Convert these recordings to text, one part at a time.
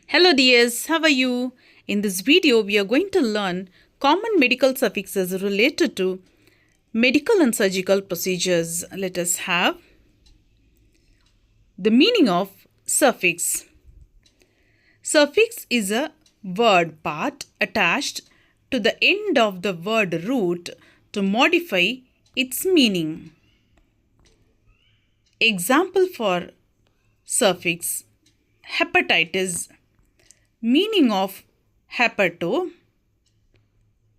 Hello dears, how are you? In this video, we are going to learn common medical suffixes related to medical and surgical procedures. Let us have the meaning of suffix. Suffix is a word part attached to the end of the word root to modify its meaning. Example for suffix: hepatitis. Meaning of hepato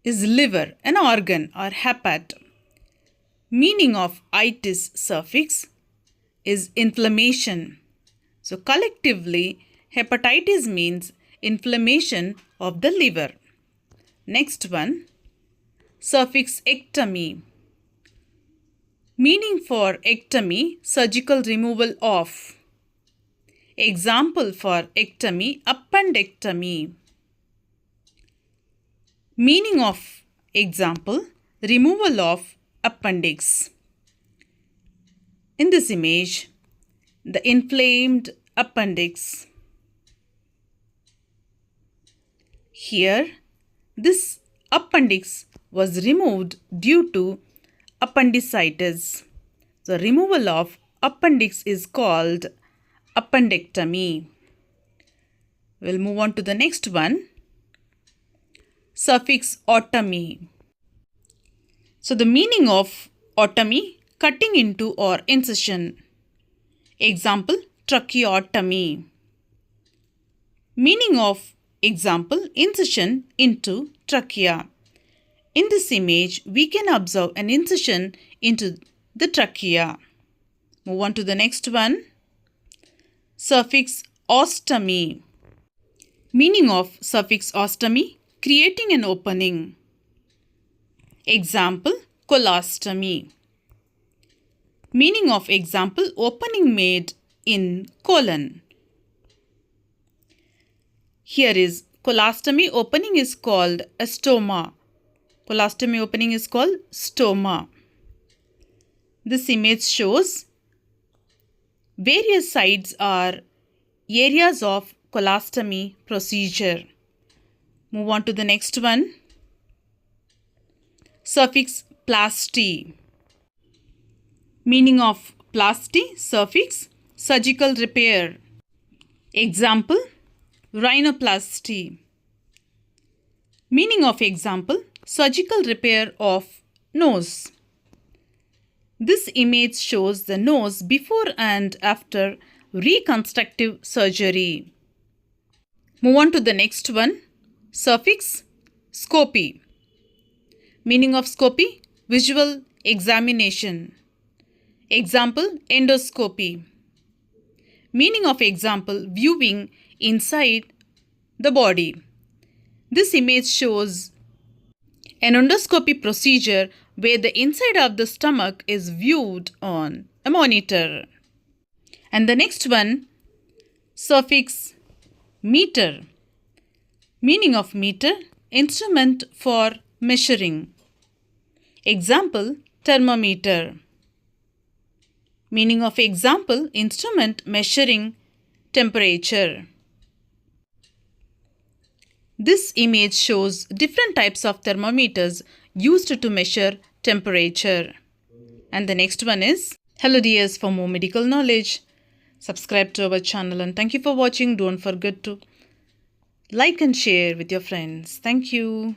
is liver, an organ, or hepat. Meaning of itis suffix is inflammation. So collectively, hepatitis means inflammation of the liver. Next one, suffix ectomy. Meaning for ectomy, surgical removal of. Example for ectomy, appendectomy. Meaning of example, removal of appendix. In this image, the inflamed appendix. Here, this appendix was removed due to appendicitis. The removal of appendix is called appendectomy. We'll move on to the next one. Suffix otomy. So the meaning of otomy, cutting into or incision. Example, tracheotomy. Meaning of example, incision into trachea. In this image, we can observe an incision into the trachea. Move on to the next one. Suffix ostomy. Meaning of suffix ostomy, creating an opening. Example, colostomy. Meaning of example, opening made in colon. Here is colostomy opening is called a stoma. Colostomy opening is called stoma. This image shows various sites are areas of colostomy procedure. Move on to the next one. Suffix plasty. Meaning of plasty, suffix, surgical repair. Example, rhinoplasty. Meaning of example, surgical repair of nose. This image shows the nose before and after reconstructive surgery. Move on to the next one. Suffix scopy. Meaning of scopy, visual examination. Example, endoscopy. Meaning of example, viewing inside the body. This image shows an endoscopy procedure where the inside of the stomach is viewed on a monitor. And the next one, suffix meter. Meaning of meter, instrument for measuring. Example, thermometer. Meaning of example, instrument measuring temperature. This image shows different types of thermometers used to measure temperature. And the next one is, hello dears, for more medical knowledge, subscribe to our channel and thank you for watching. Don't forget to like and share with your friends. Thank you.